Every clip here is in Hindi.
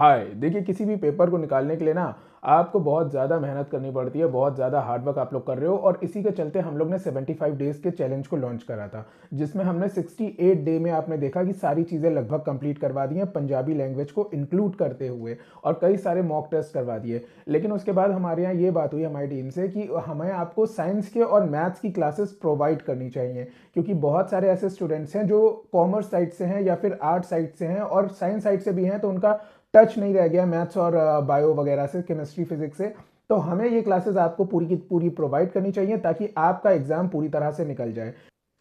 हाय देखिए, किसी भी पेपर को निकालने के लिए ना आपको बहुत ज़्यादा मेहनत करनी पड़ती है, बहुत ज़्यादा हार्ड वर्क आप लोग कर रहे हो। और इसी के चलते हम लोग ने 75 डेज़ के चैलेंज को लॉन्च करा था, जिसमें हमने 68 डे में आपने देखा कि सारी चीज़ें लगभग कंप्लीट करवा दी हैं पंजाबी लैंग्वेज को इंक्लूड करते हुए, और कई सारे मॉक टेस्ट करवा दिए। लेकिन उसके बाद हमारे यहाँ ये बात हुई हमारी टीम से कि हमें आपको साइंस के और मैथ्स की क्लासेस प्रोवाइड करनी चाहिए, क्योंकि बहुत सारे ऐसे स्टूडेंट्स हैं जो कॉमर्स साइड से हैं या फिर आर्ट साइड से हैं और साइंस साइड से भी हैं, तो उनका टच नहीं रह गया मैथ्स और बायो वगैरह से, केमिस्ट्री फिजिक्स से। तो हमें ये क्लासेस आपको पूरी की पूरी प्रोवाइड करनी चाहिए ताकि आपका एग्जाम पूरी तरह से निकल जाए।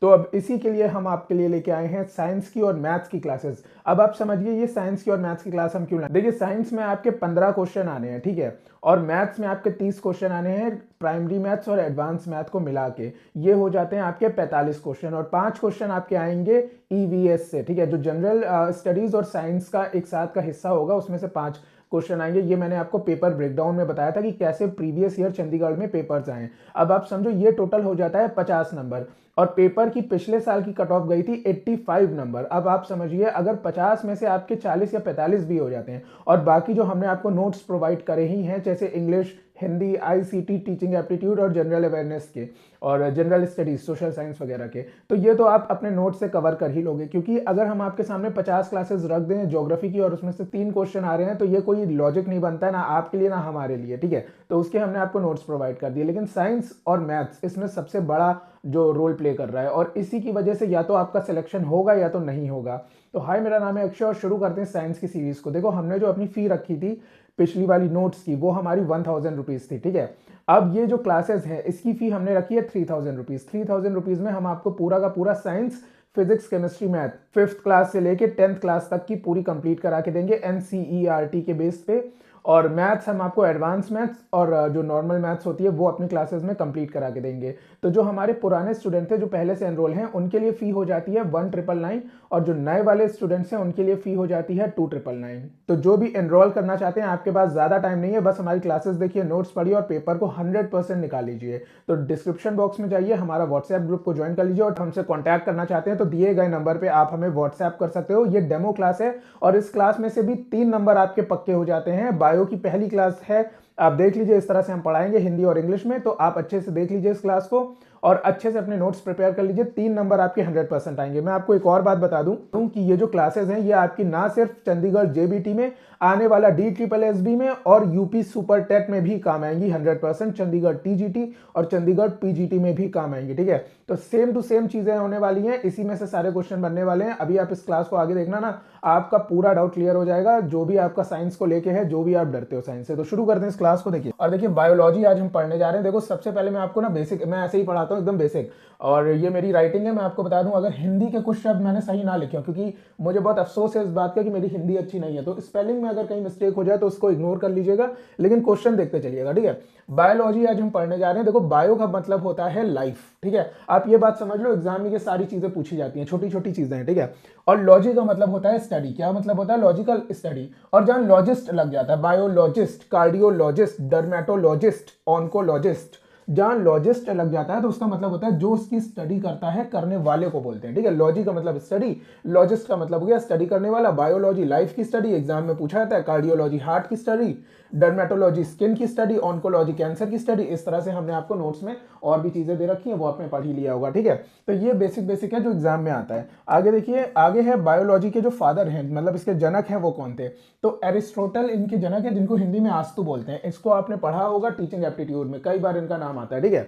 तो अब इसी के लिए हम आपके लिए लेके आए हैं साइंस की और मैथ्स की क्लासेस। अब आप समझिए ये साइंस की और मैथ्स की क्लास हम क्यों लाए। देखिए, साइंस में आपके 15 क्वेश्चन आने हैं, ठीक है, और मैथ्स में आपके 30 क्वेश्चन आने हैं, प्राइमरी मैथ्स और एडवांस मैथ को मिला के ये हो जाते हैं आपके 45 क्वेश्चन। और 5 क्वेश्चन आपके आएंगे ईवीएस से, ठीक है, जो जनरल स्टडीज और साइंस का एक साथ का हिस्सा होगा, उसमें से 5 क्वेश्चन आएंगे। ये मैंने आपको पेपर ब्रेकडाउन में बताया था कि कैसे प्रीवियस ईयर चंडीगढ़ में पेपर्स आए। अब आप समझो ये टोटल हो जाता है 50 नंबर, और पेपर की पिछले साल की कट ऑफ गई थी 85 नंबर। अब आप समझिए अगर 50 में से आपके 40 या 45 भी हो जाते हैं, और बाकी जो हमने आपको नोट्स प्रोवाइड करे ही हैं, जैसे English, Hindi, ICT, teaching aptitude और जनरल अवेयरनेस के और जनरल स्टडीज, सोशल साइंस वगैरह के, तो ये तो आप अपने नोट से कवर कर ही लोगे। क्योंकि अगर हम आपके सामने 50 क्लासेस रख दें ज्योग्राफी की और उसमें से 3 क्वेश्चन आ रहे हैं, तो ये कोई लॉजिक नहीं बनता है, ना आपके लिए ना हमारे लिए, ठीक है। तो उसके हमने आपको नोट्स प्रोवाइड कर दिए। लेकिन साइंस और मैथ्स इसमें सबसे बड़ा जो रोल प्ले कर रहा है, और इसी की वजह से या तो आपका सिलेक्शन होगा या तो नहीं होगा। तो हाय, मेरा नाम है अक्षय और शुरू करते हैं साइंस की सीरीज को। देखो, हमने जो अपनी फी रखी थी पिछली वाली नोट्स की, वो हमारी 1000 रुपीज़ थी, ठीक है। अब ये जो क्लासेस है इसकी फी हमने रखी है 3000 रुपीज़। 3000 रुपीज़ में हम आपको पूरा का पूरा science, physics, chemistry, math 5th class से लेके 10th क्लास तक की पूरी कंप्लीट करा के देंगे एनसीईआरटी के बेस पे। और मैथ्स हम आपको एडवांस मैथ्स और जो नॉर्मल मैथ्स होती है वो अपनी क्लासेस में कंप्लीट करा के देंगे। तो जो हमारे पुराने स्टूडेंट थे जो पहले से एनरोल हैं, उनके लिए फ़ी हो जाती है 1999, और जो नए वाले स्टूडेंट्स हैं उनके लिए फ़ी हो जाती है 2999। तो जो भी एनरोल करना चाहते हैं, आपके पास ज़्यादा टाइम नहीं है, बस हमारी क्लासेस देखिए, नोट्स पढ़िए और पेपर को 100% निकाल लीजिए। तो डिस्क्रिप्शन बॉक्स में जाइए, हमारा व्हाट्सएप ग्रुप को ज्वाइन कर लीजिए, और हमसे कॉन्टैक्ट करना चाहते हैं तो दिए गए नंबर पर आप हमें व्हाट्सएप कर सकते हो। ये डेमो क्लास है, और इस क्लास में से भी 3 नंबर आपके पक्के हो जाते हैं। बायो की पहली क्लास है, आप देख लीजिए, इस तरह से हम पढ़ाएंगे हिंदी और इंग्लिश में, तो आप अच्छे से देख लीजिए इस क्लास को और अच्छे से अपने नोट्स प्रिपेयर कर लीजिए। 3 नंबर आपके 100% आएंगे। मैं आपको एक और बात बता दूं कि ये जो क्लासेस हैं ये आपकी ना सिर्फ चंडीगढ़ जेबीटी में, आने वाला DSSB में और यूपी सुपर टेट में भी काम आएंगी 100%। चंडीगढ़ टीजीटी और चंडीगढ़ पीजीटी में भी काम आएंगी, ठीक है। तो सेम टू सेम चीजें होने वाली हैं, इसी में से सारे क्वेश्चन बनने वाले हैं। अभी आप इस क्लास को आगे देखना ना, आपका पूरा डाउट क्लियर हो जाएगा, जो भी आपका साइंस को लेके है, जो भी आप डरते हो साइंस से। तो शुरू करते हैं इस क्लास को। देखिए, और देखिए बायोलॉजी आज हम पढ़ने जा रहे हैं। देखो, सबसे पहले मैं आपको ना बेसिक, मैं ऐसे ही पढ़ाता हूँ एकदम बेसिक, और ये मेरी राइटिंग है। मैं आपको बता दूं, अगर हिंदी के कुछ शब्द मैंने सही ना लिखे हो, क्योंकि मुझे बहुत अफसोस है इस बात का कि मेरी हिंदी अच्छी नहीं है, तो स्पेलिंग में अगर कहीं मिस्टेक हो जाए तो उसको इग्नोर कर लीजिएगा, लेकिन क्वेश्चन देखते चलिएगा, ठीक है। बायोलॉजी आज हम पढ़ने जा रहे हैं। देखो, बायो का मतलब होता है लाइफ, ठीक है। आप ये बात समझ लो, एग्जाम में ये सारी चीजें पूछी जाती हैं, छोटी छोटी चीजें हैं, ठीक है। और लॉजी का मतलब होता है स्टडी। क्या मतलब होता है? Logical study. और जहां लॉजिस्ट लग जाता है, बायोलॉजिस्ट, कार्डियोलॉजिस्ट, डर्मेटोलॉजिस्ट, ऑन्कोलॉजिस्ट, जहां लॉजिस्ट लग जाता है तो उसका मतलब होता है जो उसकी स्टडी करता है, करने वाले को बोलते हैं, ठीक है। लॉजी का मतलब स्टडी, लॉजिस्ट का मतलब हो गया स्टडी करने वाला। बायोलॉजी लाइफ की स्टडी, एग्जाम में पूछा जाता है। कार्डियोलॉजी हार्ट की स्टडी, डर्मेटोलॉजी स्किन की स्टडी, ऑन्कोलॉजी कैंसर की स्टडी। इस तरह से हमने आपको नोट्स में और भी चीजें दे रखी है, वो आपने पढ़ ही लिया होगा, ठीक है। तो ये बेसिक बेसिक है जो एग्जाम में आता है। आगे देखिए, आगे है बायोलॉजी के जो फादर हैं, मतलब इसके जनक हैं, वो कौन थे? तो एरिस्टोटल इनके जनक है, जिनको हिंदी में आस्तु बोलते हैं। इसको आपने पढ़ा होगा टीचिंग एप्टीट्यूड में, कई बार इनका नाम आता है, ठीक है।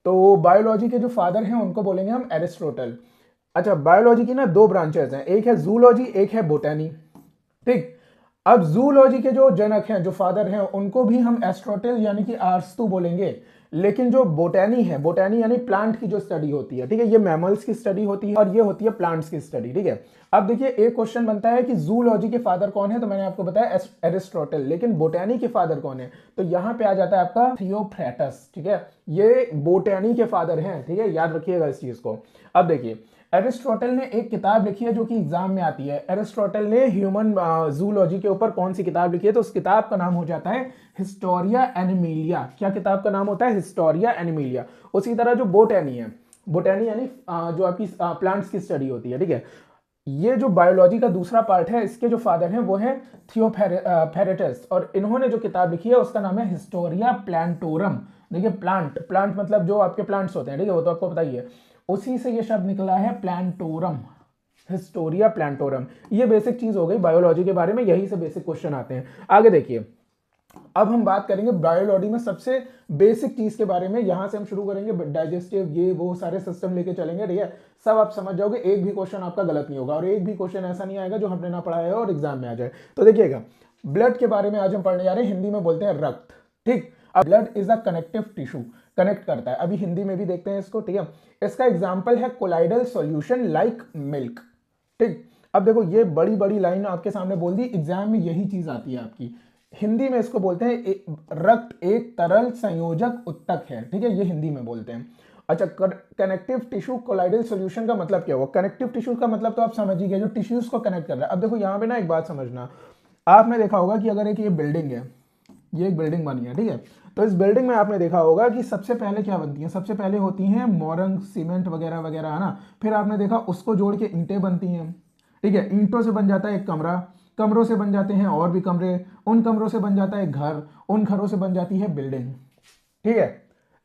तो बायोलॉजी के जो फादर हैं उनको बोलेंगे हम एरिस्टोटल। अच्छा, बायोलॉजी की ना 2 ब्रांचेस हैं, एक है जूलॉजी, एक है बोटैनी, ठीक। अब जूलॉजी के जो जनक हैं, जो फादर हैं, उनको भी हम एस्ट्रोटल यानी कि आरस्तु बोलेंगे। लेकिन जो बोटैनी है, बोटैनी यानी प्लांट की जो स्टडी होती है, ठीक है, ये मैमल्स की स्टडी होती है और ये होती है प्लांट्स की स्टडी, ठीक है। अब देखिए, एक क्वेश्चन बनता है कि जूलॉजी के फादर कौन है, तो मैंने आपको बताया एरिस्टोटल। लेकिन बोटैनी के फादर कौन है? तो यहां पे आ जाता है आपका थियोफ्रैटस, ठीक है। ये बोटैनी के फादर हैं, ठीक है, याद रखिएगा इस चीज को। अब देखिए, एरिस्टोटल ने एक किताब लिखी है जो कि एग्जाम में आती है। एरिस्टोटल ने ह्यूमन जूलॉजी के ऊपर कौन सी किताब लिखी है? तो उस किताब का नाम हो जाता है हिस्टोरिया एनिमिलिया। क्या किताब का नाम होता है? Historia Animalia. उसी तरह जो बोटैनी है, बोटैनी यानी जो आपकी प्लांट्स की स्टडी होती है, ठीक है। ये जो बायोलॉजी का दूसरा पार्ट है, इसके जो फादर हैं वो है थियोफेरेटस, और इन्होंने जो किताब लिखी है उसका नाम है हिस्टोरिया प्लांटोरम। देखिए प्लांट, प्लांट मतलब जो आपके प्लांट्स होते हैं, ठीक है, वो तो आपको पता ही है, उसी से ये शब्द निकला है प्लांटोरम, हिस्टोरिया प्लांटोरम। ये बेसिक चीज हो गई बायोलॉजी के बारे में, यही से बेसिक क्वेश्चन आते हैं। आगे देखिए, अब हम बात करेंगे बायोलॉजी में सबसे बेसिक चीज के बारे में। यहां से हम शुरू करेंगे, डाइजेस्टिव ये वो सारे सिस्टम लेके चलेंगे, ठीक है, सब आप समझ जाओगे, एक भी क्वेश्चन आपका गलत नहीं होगा और एक भी क्वेश्चन ऐसा नहीं आएगा जो हमने ना पढ़ाया है और एग्जाम में आ जाए। तो देखिएगा, ब्लड के बारे में आज हम पढ़ने जा रहे हैं, हिंदी में बोलते हैं रक्त, ठीक। अब blood is a connective tissue, connect करता है, अभी हिंदी में भी देखते हैं इसको, ठीक है। इसका एग्जाम्पल है कोलाइडल सॉल्यूशन लाइक मिल्क, ठीक। अब देखो ये बड़ी बड़ी लाइन आपके सामने बोल दी, एग्जाम में यही चीज आती है आपकी। हिंदी में इसको बोलते हैं रक्त एक तरल संयोजक उत्तक है, ठीक है, ये हिंदी में बोलते हैं। अच्छा, कनेक्टिव टिश्यू कोलाइडल सॉल्यूशन का मतलब क्या हुआ? कनेक्टिव टिश्यू का मतलब तो आप समझ ही गए, जो टिश्यूज को कनेक्ट कर रहा है। अब देखो यहाँ पे ना एक बात समझना, आपने देखा होगा कि अगर एक ये बिल्डिंग है, ये एक बिल्डिंग बनी है, ठीक है, तो इस बिल्डिंग में आपने देखा होगा कि सबसे पहले क्या बनती है, सबसे पहले होती है मोरंग सीमेंट वगैरह वगैरह, है ना। फिर आपने देखा उसको जोड़ के ईंटें बनती हैं, ठीक है, ईंटों से बन जाता है एक कमरा, कमरों से बन जाते हैं और भी कमरे, उन कमरों से बन जाता है घर, उन घरों से बन जाती है बिल्डिंग, ठीक है।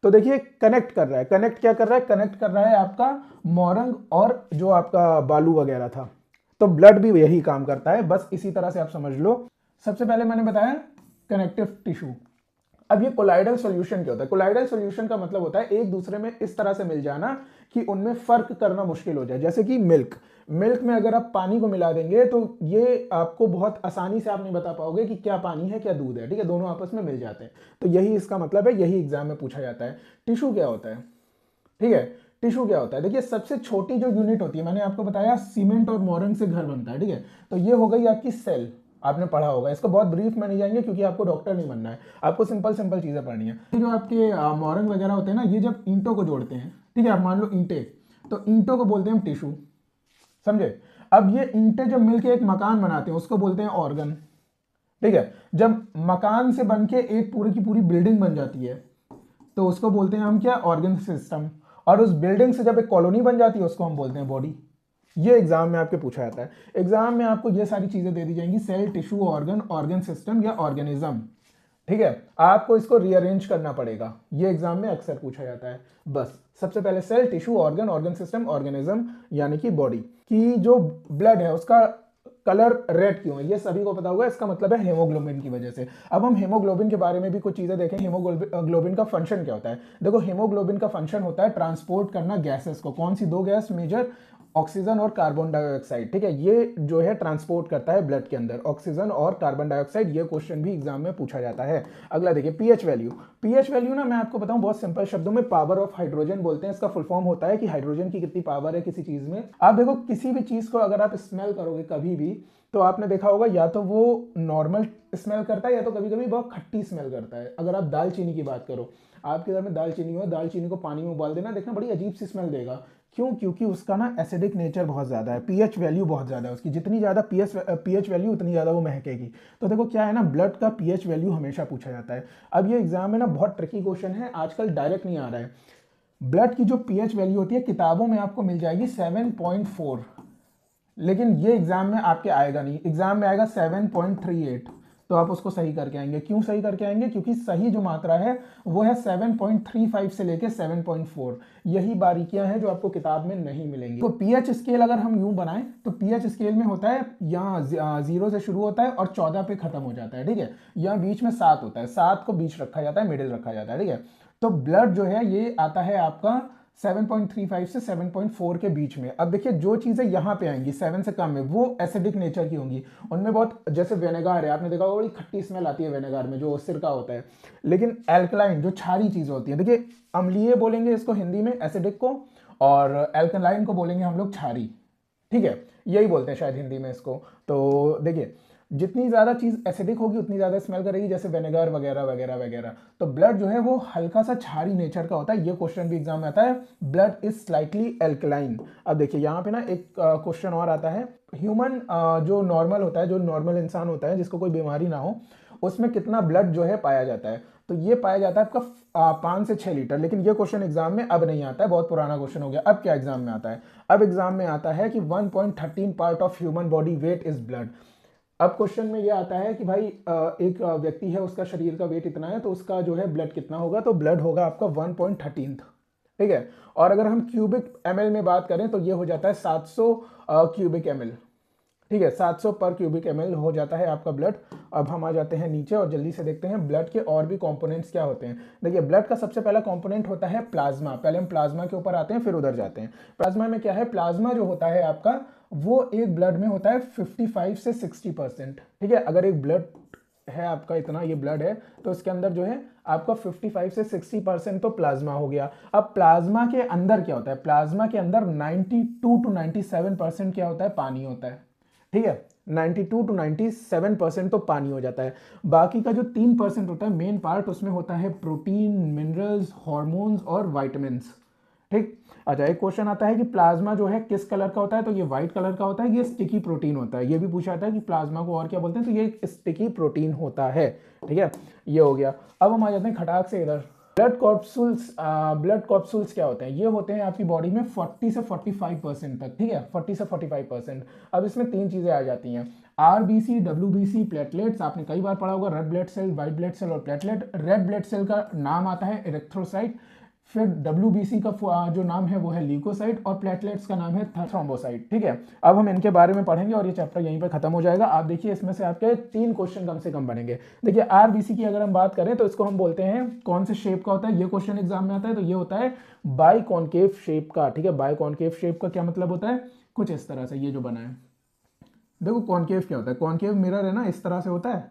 तो देखिए कनेक्ट कर रहा है, कनेक्ट क्या कर रहा है, कनेक्ट कर रहा है आपका मोरंग और जो आपका बालू वगैरह था। तो ब्लड भी यही काम करता है, बस इसी तरह से आप समझ लो। सबसे पहले मैंने बताया कनेक्टिव टिश्यू। अब ये कोलाइडल सॉल्यूशन क्या होता है? कोलाइडल सॉल्यूशन का मतलब होता है एक दूसरे में इस तरह से मिल जाना कि उनमें फर्क करना मुश्किल हो जाए। जैसे कि मिल्क, मिल्क में अगर आप पानी को मिला देंगे तो ये आपको बहुत आसानी से आप नहीं बता पाओगे कि क्या पानी है क्या दूध है, ठीक है, दोनों आपस में मिल जाते हैं। तो यही इसका मतलब है, यही एग्जाम में पूछा जाता है। टिश्यू क्या होता है, ठीक है, टिश्यू क्या होता है? देखिए सबसे छोटी जो यूनिट होती है, मैंने आपको बताया सीमेंट और मोरंग से घर बनता है, ठीक है, तो ये हो गई आपकी सेल, आपने पढ़ा होगा इसको, बहुत ब्रीफ में नहीं जाएंगे क्योंकि आपको डॉक्टर नहीं बनना है, आपको सिंपल सिंपल चीजें पढ़नी है। ये जो आपके मोरंग वगैरह होते हैं ना, ये जब ईंटों को जोड़ते हैं, ठीक है, आप मान लो ईंटें, तो ईंटों को बोलते हैं हम टिश्यू, समझे। अब ये ईंटें जब मिलके एक मकान बनाते हैं उसको बोलते हैं ऑर्गन, ठीक है। जब मकान से बन के एक पूरी की पूरी बिल्डिंग बन जाती है तो उसको बोलते हैं हम क्या, ऑर्गन सिस्टम। और उस बिल्डिंग से जब एक कॉलोनी बन जाती है उसको हम बोलते हैं बॉडी। ये एग्जाम में आपके पूछा जाता है, एग्जाम में आपको ये सारी चीजें दे दी जाएंगी, cell, tissue, organ, organ system या ऑर्गेनिज्म, ठीक है। आपको इसको रीअरेंज करना पड़ेगा, ये एग्जाम में अक्सर पूछा जाता है। बस सबसे पहले cell, tissue, organ, organ system, organism यानी कि बॉडी। की जो ब्लड है उसका कलर रेड क्यों है, ये सभी को पता होगा, इसका मतलब है हेमोग्लोबिन की वजह से। अब हम हेमोग्लोबिन के बारे में भी कुछ चीजें देखें, हेमोग्लोबिन का फंक्शन क्या होता है। देखो हेमोग्लोबिन का फंक्शन होता है ट्रांसपोर्ट करना गैसेस को, कौन सी दो गैस मेजर, ऑक्सीजन और कार्बन डाइऑक्साइड, ठीक है, ये जो है ट्रांसपोर्ट करता है ब्लड के अंदर, ऑक्सीजन और कार्बन डाइऑक्साइड। ये क्वेश्चन भी एग्जाम में पूछा जाता है। अगला देखिए पीएच वैल्यू। पीएच वैल्यू ना मैं आपको बताऊं बहुत सिंपल शब्दों में पावर ऑफ हाइड्रोजन बोलते हैं, इसका फुल फॉर्म होता है कि हाइड्रोजन की कितनी पावर है किसी चीज में। आप देखो किसी भी चीज को अगर आप स्मेल करोगे कभी भी, तो आपने देखा होगा या तो वो नॉर्मल स्मेल करता है या तो कभी कभी बहुत खट्टी स्मेल करता है। अगर आप दालचीनी की बात करो, आपके घर में दालचीनी हो, दालचीनी को पानी में उबाल देना, देखना बड़ी अजीब सी स्मेल देगा। क्यों? क्योंकि उसका ना एसिडिक नेचर बहुत ज़्यादा है, पीएच वैल्यू बहुत ज़्यादा है उसकी, जितनी ज़्यादा पीएच वैल्यू उतनी ज़्यादा वो महकेगी। तो देखो क्या है ना, ब्लड का पीएच वैल्यू हमेशा पूछा जाता है। अब ये एग्जाम में ना बहुत ट्रिकी क्वेश्चन है, आजकल डायरेक्ट नहीं आ रहा है। ब्लड की जो पीएच वैल्यू होती है किताबों में आपको मिल जाएगी 7.4, लेकिन ये एग्जाम में आपके आएगा नहीं, एग्जाम में आएगा 7.38। तो आप उसको सही करके आएंगे। क्यों सही करके आएंगे? क्योंकि सही जो मात्रा है वो है 7.35 से लेके 7.4। यही बारीकियां हैं जो आपको किताब में नहीं मिलेंगी। तो पीएच स्केल अगर हम यूं बनाएं तो पीएच स्केल में होता है यहाँ 0 से शुरू होता है और 14 पे खत्म हो जाता है, ठीक है। यहाँ बीच में 7 होता है, 7 को बीच रखा जाता है, मिडिल रखा जाता है, ठीक है। तो ब्लड जो है ये आता है आपका 7.35 से 7.4 के बीच में। अब देखिए जो चीजें यहाँ पे आएंगी 7 से कम में वो एसिडिक नेचर की होंगी, उनमें बहुत, जैसे विनेगार है, आपने देखा होगा बड़ी खट्टी स्मेल आती है विनेगार में, जो सिरका होता है। लेकिन एल्कलाइन जो क्षारी चीजें होती है, देखिए अम्लीय बोलेंगे इसको हिंदी में एसिडिक को, और एल्कलाइन को बोलेंगे हम लोग क्षारी, ठीक है, यही बोलते हैं शायद हिंदी में इसको। तो देखिए जितनी ज़्यादा चीज़ एसिडिक होगी उतनी ज़्यादा स्मेल करेगी, जैसे विनेगर वगैरह वगैरह वगैरह। तो ब्लड जो है वो हल्का सा क्षारी नेचर का होता है, ये क्वेश्चन भी एग्जाम में आता है, ब्लड इज स्लाइटली एल्कलाइन। अब देखिए यहाँ पे ना एक क्वेश्चन और आता है, ह्यूमन जो नॉर्मल होता है, जो नॉर्मल इंसान होता है जिसको कोई बीमारी ना हो, उसमें कितना ब्लड जो है पाया जाता है, तो ये पाया जाता है आपका 5 से 6 लीटर। लेकिन ये क्वेश्चन एग्जाम में अब नहीं आता है, बहुत पुराना क्वेश्चन हो गया। अब क्या एग्जाम में आता है? अब एग्जाम में आता है कि 1.13 part of human body weight is blood. अब क्वेश्चन में ये आता है कि भाई एक व्यक्ति है, उसका शरीर का वेट इतना है, तो उसका जो है ब्लड कितना होगा, तो ब्लड होगा आपका 1.13, ठीक है। और अगर हम क्यूबिक एमएल में बात करें तो ये हो जाता है 700 क्यूबिक एमएल, ठीक है, 700 पर क्यूबिक एमएल हो जाता है आपका ब्लड। अब हम आ जाते हैं नीचे और जल्दी से देखते हैं ब्लड के और भी कंपोनेंट्स क्या होते हैं। देखिए, ब्लड का सबसे पहला कंपोनेंट होता है प्लाज्मा। पहले हम प्लाज्मा के ऊपर आते हैं, फिर उधर जाते हैं। प्लाज्मा में क्या है? प्लाज्मा जो होता है आपका, वो एक ब्लड में होता है 55 से 60%, ठीक है। अगर एक ब्लड है आपका, इतना ये ब्लड है, तो उसके अंदर जो है आपका 55 से 60% तो प्लाज्मा हो गया। अब प्लाज्मा के अंदर क्या होता है? प्लाज्मा के अंदर 92 टू 97% क्या होता है? पानी होता है, ठीक है। 92 टू 97% तो पानी हो जाता है। बाकी का जो 3% होता है मेन पार्ट, उसमें होता है प्रोटीन, मिनरल्स, हार्मोन्स और वाइटामिन्स, ठीक। अच्छा, एक क्वेश्चन आता है कि प्लाज्मा जो है किस कलर का होता है, तो ये व्हाइट कलर का होता है, ये स्टिकी प्रोटीन होता है। ये भी पूछा जाता है कि प्लाज्मा को और क्या बोलते हैं, तो ये स्टिकी प्रोटीन होता है, ठीक है। ये हो गया। अब हम आ जाते हैं खटाक से इधर। ब्लड कॉप्सूल्स क्या होते हैं? ये होते हैं आपकी बॉडी में 40 से 45% तक, ठीक है, 40 से 45%। अब इसमें 3 चीजें आ जाती हैं, आरबीसी, डब्ल्यूबीसी, प्लेटलेट्स। आपने कई बार पढ़ा होगा, red blood cell, white blood cell और प्लेटलेट। रेड ब्लड सेल का नाम आता है इरेक्थ्रोसाइट, फिर डब्ल्यूबीसी का जो नाम है वो है ल्यूकोसाइट, और प्लेटलेट्स का नाम है थ्रोम्बोसाइट, ठीक है। अब हम इनके बारे में पढ़ेंगे और ये चैप्टर यहीं पर खत्म हो जाएगा। आप देखिए, इसमें से आपके 3 क्वेश्चन कम से कम बनेंगे। देखिए, आरबीसी की अगर हम बात करें तो इसको हम बोलते हैं कौन से शेप का होता है, ये क्वेश्चन एग्जाम में आता है, तो ये होता है बाई कॉन्केव शेप का, ठीक है। बाई कॉन्केव शेप का क्या मतलब होता है? कुछ इस तरह से, ये जो बना है, देखो कॉन्केव क्या होता है? कॉन्केव मिरर है ना, इस तरह से होता है,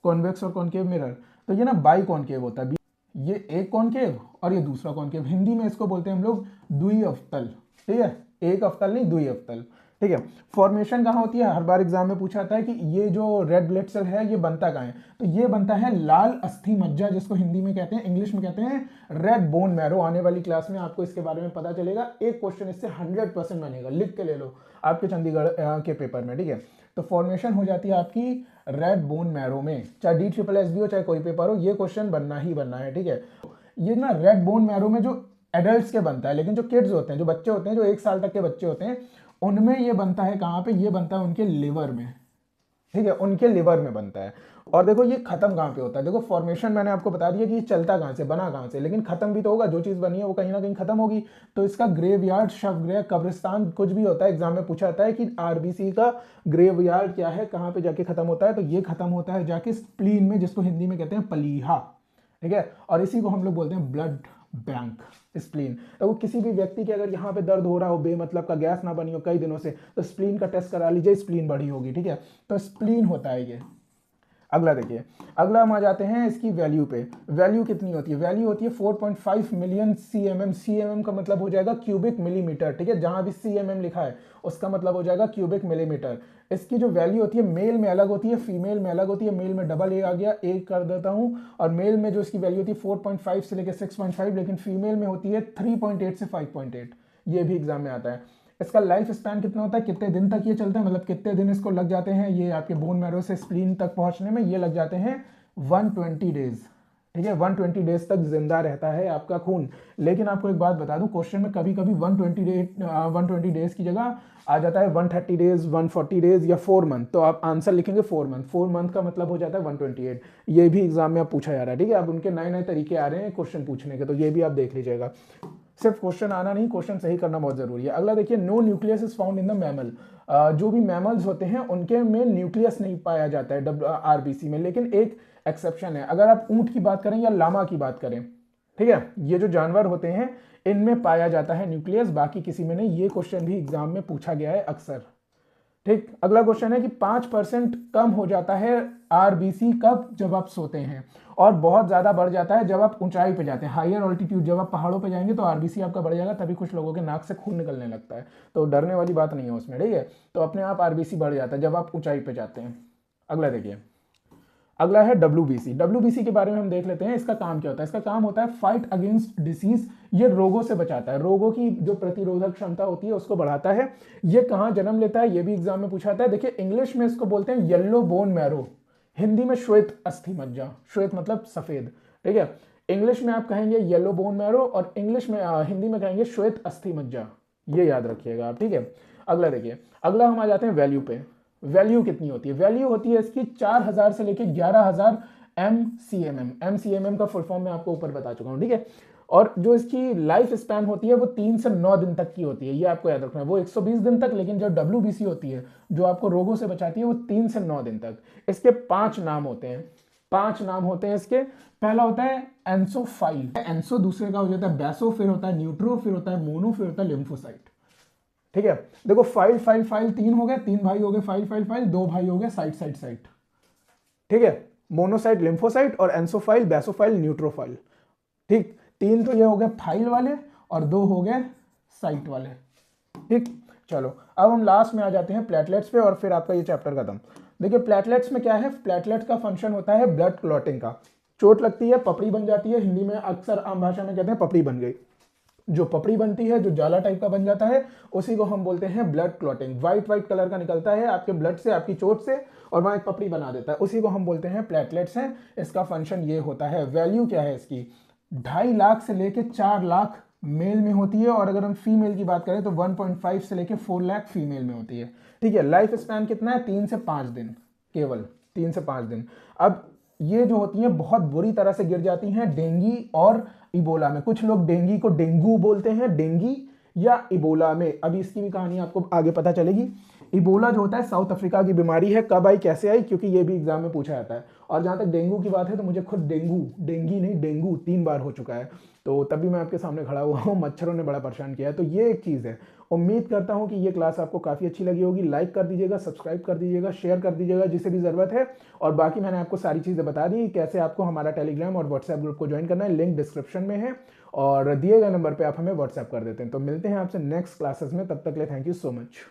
कॉन्वेक्स और कॉन्केव मिरर। तो ये ना बाई कॉन्केव होता है, ये एक कॉन्केव और ये दूसरा कॉन्केव। हिंदी में इसको बोलते हैं हम लोग द्वि अवतल, ठीक है, एक अवतल नहीं, द्वि अवतल, ठीक है। फॉर्मेशन कहाँ होती है? हर बार एग्जाम में पूछा जाता है कि ये जो रेड ब्लड सेल है ये बनता कहाँ है, तो ये बनता है लाल अस्थि मज्जा, जिसको हिंदी में कहते हैं, इंग्लिश में कहते हैं रेड बोन मैरो। आने वाली क्लास में आपको इसके बारे में पता चलेगा। एक क्वेश्चन इससे 100% बनेगा, लिख के ले लो आपके चंडीगढ़ के पेपर में, ठीक है। तो फॉर्मेशन हो जाती है आपकी रेड बोन मैरो में, चाहे DSSB हो चाहे कोई पेपर हो, ये क्वेश्चन बनना ही बनना है, ठीक है। ये ना रेड बोन मैरो में जो एडल्ट्स के बनता है, लेकिन जो किड्स होते हैं, जो बच्चे होते हैं, जो 1 साल तक के बच्चे होते हैं, उनमें ये बनता है कहाँ पे? ये बनता है उनके लिवर में, ठीक है, उनके लिवर में बनता है। और देखो ये खत्म कहाँ पे होता है? देखो फॉर्मेशन मैंने आपको बता दिया कि ये चलता कहाँ से, बना कहाँ से, लेकिन खत्म भी तो होगा। जो चीज़ बनी है वो कहीं ना कहीं खत्म होगी। तो इसका ग्रेवयार्ड, शवगृह, कब्रिस्तान कुछ भी होता है, एग्जाम में पूछा जाता है कि आरबीसी का ग्रेवयार्ड क्या है, कहाँ पे जाके खत्म होता है, तो ये खत्म होता है जाके स्प्लीन में, जिसको हिंदी में कहते हैं पलीहा, ठीक है। और इसी को हम लोग बोलते हैं ब्लड बैंक, स्प्लीन। तो वो किसी भी व्यक्ति के अगर यहाँ पे दर्द हो रहा हो, बेमतलब का गैस ना बनी हो कई दिनों से, तो स्प्लीन का टेस्ट करा लीजिए, स्प्लीन बढ़ी होगी, ठीक है। तो स्प्लीन होता है ये। अगला देखिए, अगला हम आ जाते हैं इसकी वैल्यू पे। वैल्यू कितनी होती है? वैल्यू होती है 4.5 मिलियन CMM। CMM का मतलब हो जाएगा क्यूबिक मिलीमीटर, ठीक है। जहां भी CMM लिखा है उसका मतलब हो जाएगा क्यूबिक मिलीमीटर। इसकी जो वैल्यू होती है मेल में अलग होती है, फीमेल में अलग होती है। मेल में डबल ए आ गया, एक कर देता हूं, और मेल में जो इसकी वैल्यू होती है 4.5 से लेकर 6.5, लेकिन फीमेल में होती है 3.8 से 5.8। ये भी एग्जाम में आता है। इसका लाइफ स्पैन कितना होता है, कितने दिन तक ये चलता है, मतलब कितने दिन इसको लग जाते हैं ये आपके बोन मैरो से स्प्लीन तक पहुंचने में? ये लग जाते हैं 120 डेज, ठीक है। 120 डेज तक जिंदा रहता है आपका खून। लेकिन आपको एक बात बता दूं, क्वेश्चन में कभी कभी 120 डेज की जगह आ जाता है 130 डेज, 140 डेज या 4 मंथ। तो आप आंसर लिखेंगे 4 मंथ। 4 मंथ का मतलब हो जाता है 128। ये भी एग्जाम में आप पूछा जा रहा है, ठीक है। अब उनके नए नए तरीके आ रहे हैं क्वेश्चन पूछने के, तो ये भी आप देख लीजिएगा। सिर्फ क्वेश्चन आना नहीं, क्वेश्चन सही करना बहुत जरूरी है। अगला देखिए, no nucleus is found in the mammal. जो भी मैमल्स होते हैं उनके में न्यूक्लियस नहीं पाया जाता है आरबीसी में, लेकिन एक एक्सेप्शन है। अगर आप ऊंट की बात करें या लामा की बात करें, ठीक है, ये जो जानवर होते हैं इनमें पाया जाता है न्यूक्लियस, बाकी किसी में नहीं। ये क्वेश्चन भी एग्जाम में पूछा गया है अक्सर, ठीक। अगला क्वेश्चन है कि 5% कम हो जाता है आरबीसी कब? जब आप सोते हैं, और बहुत ज्यादा बढ़ जाता है जब आप ऊंचाई पे जाते हैं, हायर ऑल्टीट्यूड। जब आप पहाड़ों पे जाएंगे तो आरबीसी आपका बढ़ जाएगा, तभी कुछ लोगों के नाक से खून निकलने लगता है। तो डरने वाली बात नहीं है उसमें, ठीक है। तो अपने आप आरबीसी बढ़ जाता है जब आप ऊंचाई पे जाते हैं। अगला देखिए, अगला है डब्ल्यूबीसी। डब्ल्यूबीसी के बारे में हम देख लेते हैं। इसका काम क्या होता है? इसका काम होता है फाइट अगेंस्ट डिसीज। ये रोगों से बचाता है, रोगों की जो प्रतिरोधक क्षमता होती है उसको बढ़ाता है। ये कहाँ जन्म लेता है? ये भी एग्जाम में पूछा जाता है। देखिए, इंग्लिश में इसको बोलते हैं येलो बोन मैरो, हिंदी में श्वेत अस्थि मज्जा, श्वेत मतलब सफेद, ठीक है। इंग्लिश में आप कहेंगे येलो बोन मैरो, और इंग्लिश में हिंदी में कहेंगे श्वेत अस्थि मज्जा, ये याद रखिएगा आप, ठीक है। अगला देखिए, अगला हम आ जाते हैं वैल्यू पे। वैल्यू कितनी होती है? वैल्यू होती है इसकी 4000 से लेके 11000 MCMM। MCMM का फुल फॉर्म मैं आपको ऊपर बता चुका हूँ, ठीक है। और जो इसकी लाइफ स्पैन होती है वो 3 से 9 दिन तक की होती है, ये आपको याद रखना है। वो 120 दिन तक, लेकिन जो WBC होती है जो आपको रोगों से बचाती है वो 3 से 9 दिन तक। इसके 5 नाम होते हैं, 5 नाम होते हैं इसके। पहला होता है एंसोफाइल, एंसो दूसरे का हो जाता है बैसो, फिर होता है न्यूट्रो, फिर होता है मोनो, फिर होता है लिम्फोसाइट, ठीक है। देखो फाइल फाइल फाइल 3 हो गए, 3 भाई हो गए, फाइल फाइल फाइल 2 भाई हो गए, साइट साइट साइट, ठीक है। मोनोसाइट, लिम्फोसाइट, और एंसोफाइल, बैसोफाइल, न्यूट्रोफाइल, ठीक। 3 तो ये हो गए फाइल वाले, और 2 हो गए साइट वाले, ठीक। चलो अब हम लास्ट में आ जाते हैं प्लेटलेट्स पे, और फिर आपका ये चैप्टर खत्म। देखिए प्लेटलेट्स में क्या है, प्लेटलेट्स का फंक्शन होता है ब्लड क्लॉटिंग का। चोट लगती है, पपड़ी बन जाती है, हिंदी में अक्सर आम भाषा में कहते हैं पपड़ी बन गई। जो पपड़ी बनती है, जो जाला टाइप का बन जाता है, उसी को हम बोलते हैं blood clotting. White white colour का निकलता है आपके ब्लड से, आपकी चोट से, और वहाँ एक पपड़ी बना देता है, उसी को हम बोलते हैं प्लेटलेट्स हैं। इसका फंक्शन ये होता है। वैल्यू क्या है इसकी, 2.5 लाख से लेके 4 लाख मेल में होती है, और अगर हम फीमेल की बात करें तो 1.5 से लेके 4 लाख फीमेल में होती है, ठीक है। लाइफ स्पैन कितना है, 3 से 5 दिन, केवल 3 से 5 दिन। अब ये जो होती हैं बहुत बुरी तरह से गिर जाती हैं डेंगी और इबोला में। कुछ लोग डेंगी को डेंगू बोलते हैं, डेंगी या इबोला में। अभी इसकी भी कहानी आपको आगे पता चलेगी। इबोला जो होता है साउथ अफ्रीका की बीमारी है। कब आई, कैसे आई, क्योंकि ये भी एग्जाम में पूछा जाता है। और जहाँ तक डेंगू की बात है तो मुझे खुद डेंगू, डेंगी नहीं डेंगू 3 बार हो चुका है, तो तभी मैं आपके सामने खड़ा हुआ हूँ। मच्छरों ने बड़ा परेशान किया है, तो ये एक चीज़ है। उम्मीद करता हूँ कि ये क्लास आपको काफ़ी अच्छी लगी होगी। लाइक कर दीजिएगा, सब्सक्राइब कर दीजिएगा, शेयर कर दीजिएगा जिसे भी ज़रूरत है। और बाकी मैंने आपको सारी चीज़ें बता दी, कैसे आपको हमारा टेलीग्राम और व्हाट्सएप ग्रुप को ज्वाइन करना है, लिंक डिस्क्रिप्शन में है, और दिए गए नंबर पर आप हमें व्हाट्सएप कर देते हैं। तो मिलते हैं आपसे नेक्स्ट क्लासेस में, तब तक के लिए थैंक यू सो मच।